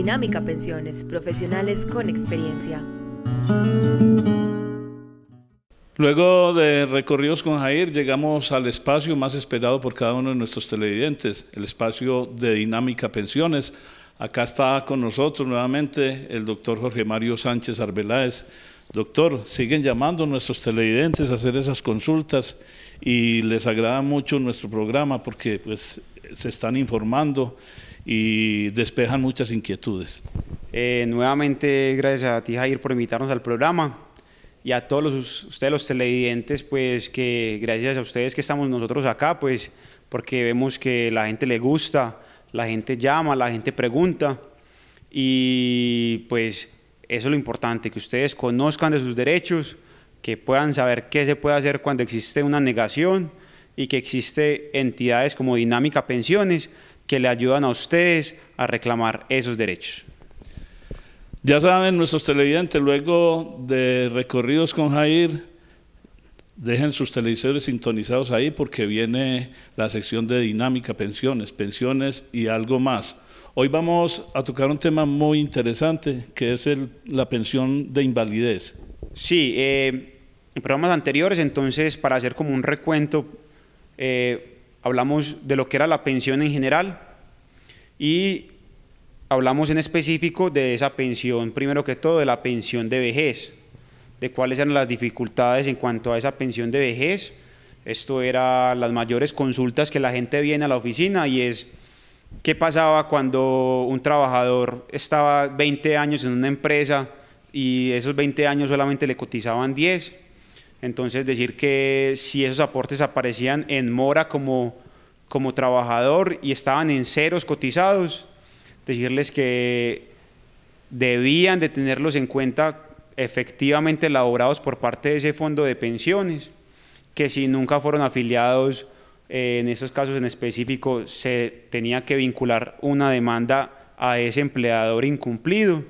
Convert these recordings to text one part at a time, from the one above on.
Dinámica Pensiones, profesionales con experiencia. Luego de recorridos con Jair, llegamos al espacio más esperado por cada uno de nuestros televidentes, el espacio de Dinámica Pensiones. Acá está con nosotros nuevamente el doctor Jorge Mario Sánchez Arbeláez. Doctor, siguen llamando a nuestros televidentes a hacer esas consultas y les agrada mucho nuestro programa porque pues, se están informando y despejan muchas inquietudes. Nuevamente, gracias a ti, Jair, por invitarnos al programa. Y a todos ustedes los televidentes, pues que gracias a ustedes que estamos nosotros acá, pues porque vemos que la gente le gusta, la gente llama, la gente pregunta y pues eso es lo importante, que ustedes conozcan de sus derechos, que puedan saber qué se puede hacer cuando existe una negación y que existe entidades como Dinámica Pensiones que le ayudan a ustedes a reclamar esos derechos. Ya saben nuestros televidentes, luego de recorridos con Jair, dejen sus televisores sintonizados ahí porque viene la sección de Dinámica Pensiones, pensiones y algo más. Hoy vamos a tocar un tema muy interesante que es la pensión de invalidez. Sí, en programas anteriores, entonces, para hacer como un recuento, hablamos de lo que era la pensión en general y hablamos en específico de esa pensión, primero que todo, de la pensión de vejez, de cuáles eran las dificultades en cuanto a esa pensión de vejez. Esto era las mayores consultas que la gente viene a la oficina y es qué pasaba cuando un trabajador estaba 20 años en una empresa y esos 20 años solamente le cotizaban 10. Entonces decir que si esos aportes aparecían en mora como trabajador y estaban en ceros cotizados, decirles que debían de tenerlos en cuenta efectivamente elaborados por parte de ese fondo de pensiones, que si nunca fueron afiliados, en esos casos en específico, se tenía que vincular una demanda a ese empleador incumplido,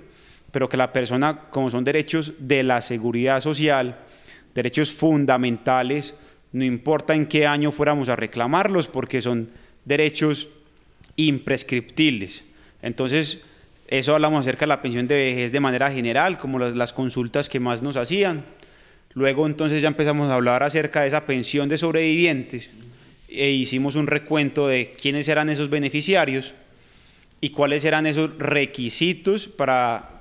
pero que la persona, como son derechos de la seguridad social, derechos fundamentales, no importa en qué año fuéramos a reclamarlos, porque son derechos imprescriptibles. Entonces, eso hablamos acerca de la pensión de vejez de manera general, como las consultas que más nos hacían. Luego, entonces, ya empezamos a hablar acerca de esa pensión de sobrevivientes e hicimos un recuento de quiénes eran esos beneficiarios y cuáles eran esos requisitos para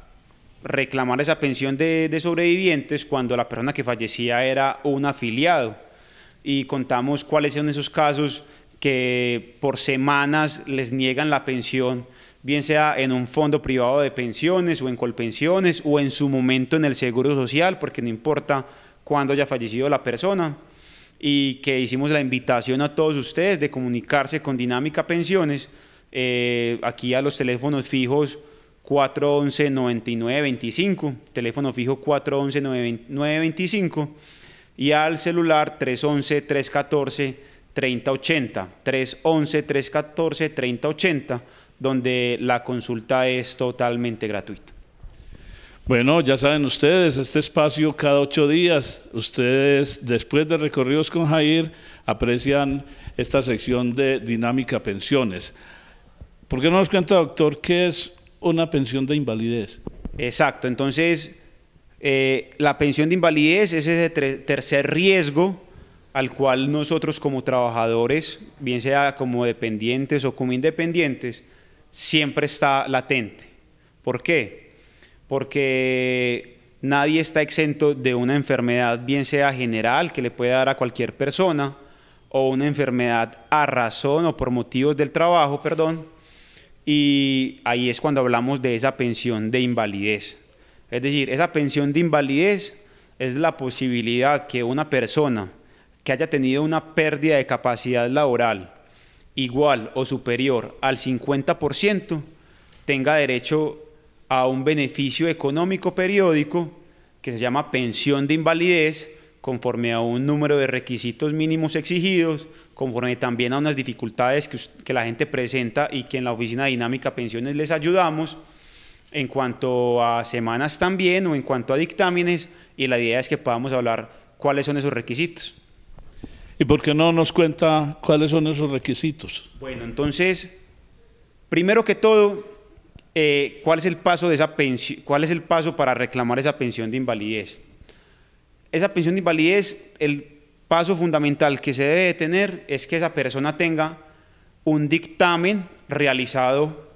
reclamar esa pensión de sobrevivientes cuando la persona que fallecía era un afiliado. Y contamos cuáles son esos casos que por semanas les niegan la pensión, bien sea en un fondo privado de pensiones o en Colpensiones o en su momento en el Seguro Social, porque no importa cuándo haya fallecido la persona, y que hicimos la invitación a todos ustedes de comunicarse con Dinámica Pensiones, aquí a los teléfonos fijos 411-9925, teléfono fijo 411-9925, y al celular 311-314-3080, 311-314-3080, donde la consulta es totalmente gratuita. Bueno, ya saben ustedes, este espacio cada 8 días, ustedes después de recorridos con Jair aprecian esta sección de Dinámica Pensiones. ¿Por qué no nos cuenta, doctor, qué es una pensión de invalidez? Exacto, entonces la pensión de invalidez es ese tercer riesgo al cual nosotros como trabajadores, bien sea como dependientes o como independientes, siempre está latente. ¿Por qué? Porque nadie está exento de una enfermedad, bien sea general, que le puede dar a cualquier persona, o una enfermedad a razón o por motivos del trabajo, perdón, y ahí es cuando hablamos de esa pensión de invalidez. Es decir, esa pensión de invalidez es la posibilidad que una persona que haya tenido una pérdida de capacidad laboral igual o superior al 50% tenga derecho a un beneficio económico periódico que se llama pensión de invalidez, conforme a un número de requisitos mínimos exigidos, conforme también a unas dificultades que la gente presenta y que en la Oficina de Dinámica Pensiones les ayudamos en cuanto a semanas también o en cuanto a dictámenes, y la idea es que podamos hablar cuáles son esos requisitos. ¿Y por qué no nos cuenta cuáles son esos requisitos? Bueno, entonces, primero que todo, ¿cuál es el paso de esa pensión? ¿Cuál es el paso para reclamar esa pensión de invalidez? Esa pensión de invalidez, el paso fundamental que se debe tener es que esa persona tenga un dictamen realizado,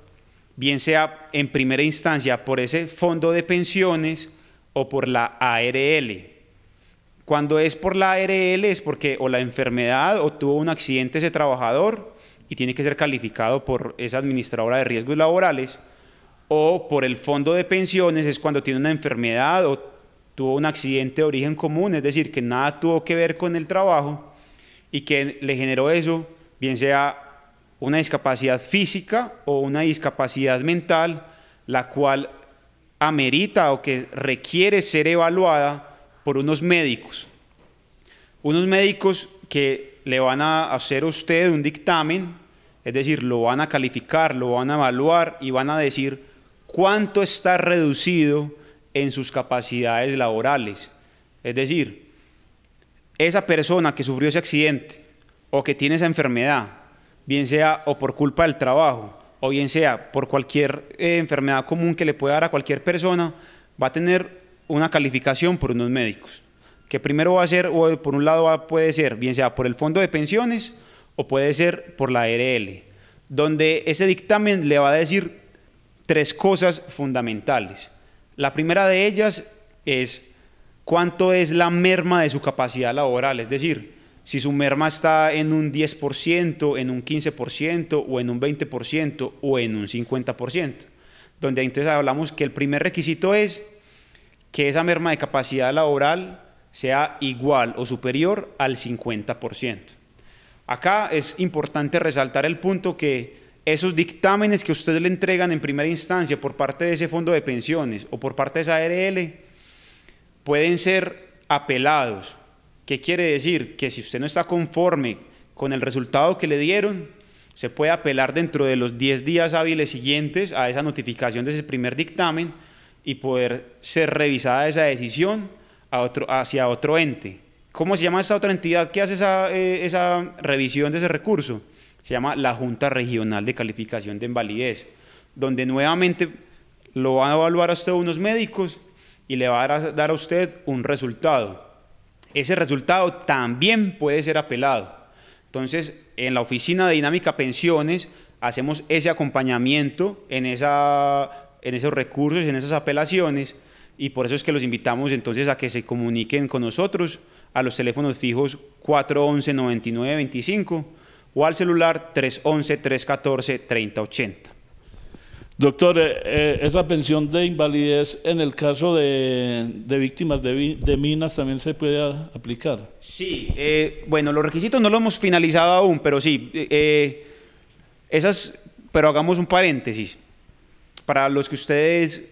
bien sea en primera instancia por ese fondo de pensiones o por la ARL. Cuando es por la ARL es porque o la enfermedad o tuvo un accidente ese trabajador y tiene que ser calificado por esa administradora de riesgos laborales, o por el fondo de pensiones es cuando tiene una enfermedad o tuvo un accidente de origen común, es decir, que nada tuvo que ver con el trabajo y que le generó eso, bien sea una discapacidad física o una discapacidad mental, la cual amerita o que requiere ser evaluada por unos médicos que le van a hacer a usted un dictamen, es decir, lo van a calificar, lo van a evaluar y van a decir cuánto está reducido en sus capacidades laborales. Es decir, esa persona que sufrió ese accidente o que tiene esa enfermedad, bien sea o por culpa del trabajo o bien sea por cualquier enfermedad común que le pueda dar a cualquier persona, va a tener una calificación por unos médicos, que primero va a ser, o por un lado puede ser, bien sea por el fondo de pensiones o puede ser por la ARL, donde ese dictamen le va a decir tres cosas fundamentales. La primera de ellas es cuánto es la merma de su capacidad laboral, es decir, si su merma está en un 10%, en un 15% o en un 20% o en un 50%, donde entonces hablamos que el primer requisito es que esa merma de capacidad laboral sea igual o superior al 50%. Acá es importante resaltar el punto que esos dictámenes que ustedes le entregan en primera instancia por parte de ese fondo de pensiones o por parte de esa ARL pueden ser apelados. ¿Qué quiere decir? Que si usted no está conforme con el resultado que le dieron, se puede apelar dentro de los 10 días hábiles siguientes a esa notificación de ese primer dictamen y poder ser revisada esa decisión hacia otro ente. ¿Cómo se llama esta otra entidad que hace esa revisión de ese recurso? Se llama la Junta Regional de Calificación de Invalidez, donde nuevamente lo van a evaluar a usted unos médicos y le va a dar a usted un resultado. Ese resultado también puede ser apelado. Entonces, en la oficina de Dinámica Pensiones hacemos ese acompañamiento en esos recursos, en esas apelaciones, y por eso es que los invitamos entonces a que se comuniquen con nosotros a los teléfonos fijos 411-9925 o al celular 311-314-3080. Doctor, esa pensión de invalidez en el caso de víctimas de minas también se puede aplicar. Sí, bueno, los requisitos no los hemos finalizado aún, pero sí, pero hagamos un paréntesis. Para los que ustedes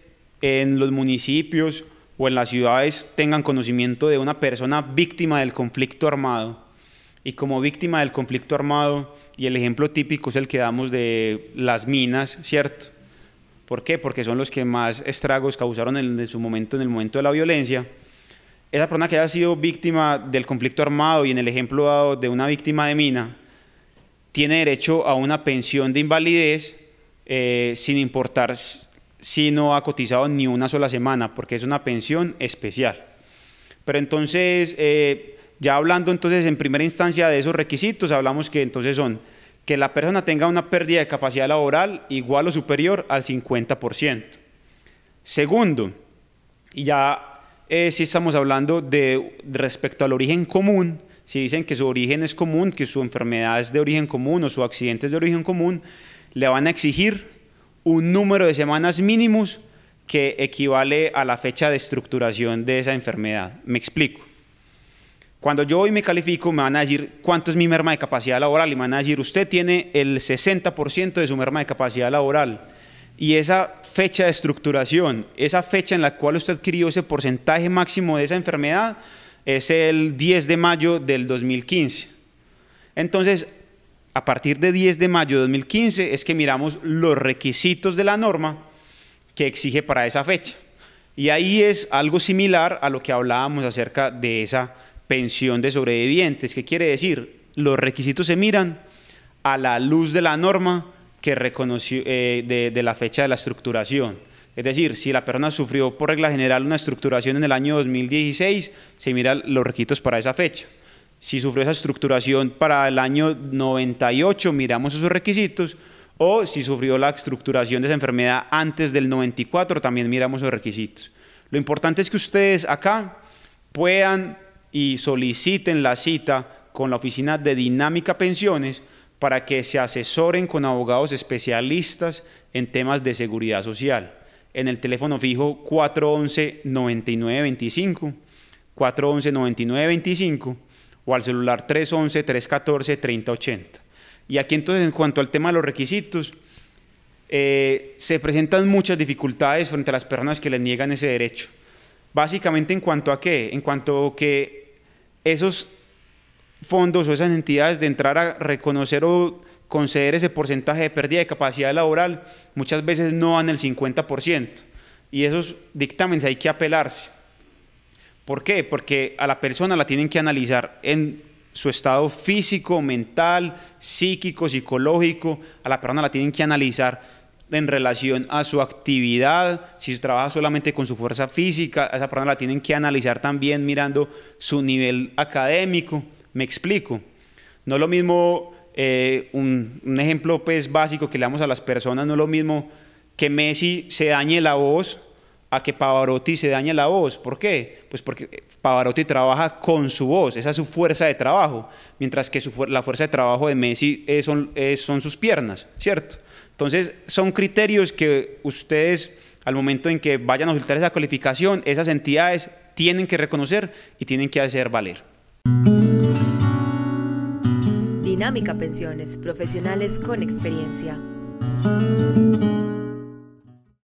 en los municipios o en las ciudades tengan conocimiento de una persona víctima del conflicto armado, y como víctima del conflicto armado, y el ejemplo típico es el que damos de las minas, ¿cierto? ¿Por qué? Porque son los que más estragos causaron en el momento de la violencia. Esa persona que haya sido víctima del conflicto armado y en el ejemplo dado de una víctima de mina, tiene derecho a una pensión de invalidez sin importar si no ha cotizado ni una sola semana, porque es una pensión especial. Pero entonces, ya hablando entonces en primera instancia de esos requisitos, hablamos que entonces son que la persona tenga una pérdida de capacidad laboral igual o superior al 50%. Segundo, y ya si estamos hablando de respecto al origen común, si dicen que su origen es común, que su enfermedad es de origen común o su accidente es de origen común, le van a exigir un número de semanas mínimos que equivale a la fecha de estructuración de esa enfermedad. Me explico. Cuando yo hoy me califico, me van a decir cuánto es mi merma de capacidad laboral y me van a decir, usted tiene el 60% de su merma de capacidad laboral. Y esa fecha de estructuración, esa fecha en la cual usted adquirió ese porcentaje máximo de esa enfermedad, es el 10 de mayo del 2015. Entonces, a partir de 10 de mayo de 2015 es que miramos los requisitos de la norma que exige para esa fecha. Y ahí es algo similar a lo que hablábamos acerca de esa pensión de sobrevivientes. ¿Qué quiere decir? Los requisitos se miran a la luz de la norma que reconoció de la fecha de la estructuración. Es decir, si la persona sufrió por regla general una estructuración en el año 2016, se miran los requisitos para esa fecha. Si sufrió esa estructuración para el año 98, miramos esos requisitos. O si sufrió la estructuración de esa enfermedad antes del 94, también miramos esos requisitos. Lo importante es que ustedes acá puedan y soliciten la cita con la oficina de Dinámica Pensiones para que se asesoren con abogados especialistas en temas de seguridad social. En el teléfono fijo 411-9925, 411-9925 o al celular 311-314-3080. Y aquí entonces, en cuanto al tema de los requisitos, se presentan muchas dificultades frente a las personas que les niegan ese derecho. Básicamente, ¿en cuanto a qué? En cuanto a que esos fondos o esas entidades de entrar a reconocer o conceder ese porcentaje de pérdida de capacidad laboral, muchas veces no dan el 50%. Y esos dictámenes hay que apelarse. ¿Por qué? Porque a la persona la tienen que analizar en su estado físico, mental, psíquico, psicológico, a la persona la tienen que analizar en relación a su actividad, si trabaja solamente con su fuerza física, a esa persona la tienen que analizar también mirando su nivel académico. Me explico. No es lo mismo, un ejemplo pues básico que le damos a las personas, no es lo mismo que Messi se dañe la voz a que Pavarotti se dañe la voz. ¿Por qué? Pues porque Pavarotti trabaja con su voz, esa es su fuerza de trabajo, mientras que la fuerza de trabajo de Messi son sus piernas, ¿cierto? Entonces, son criterios que ustedes, al momento en que vayan a solicitar esa calificación, esas entidades tienen que reconocer y tienen que hacer valer. Dinámica Pensiones, profesionales con experiencia.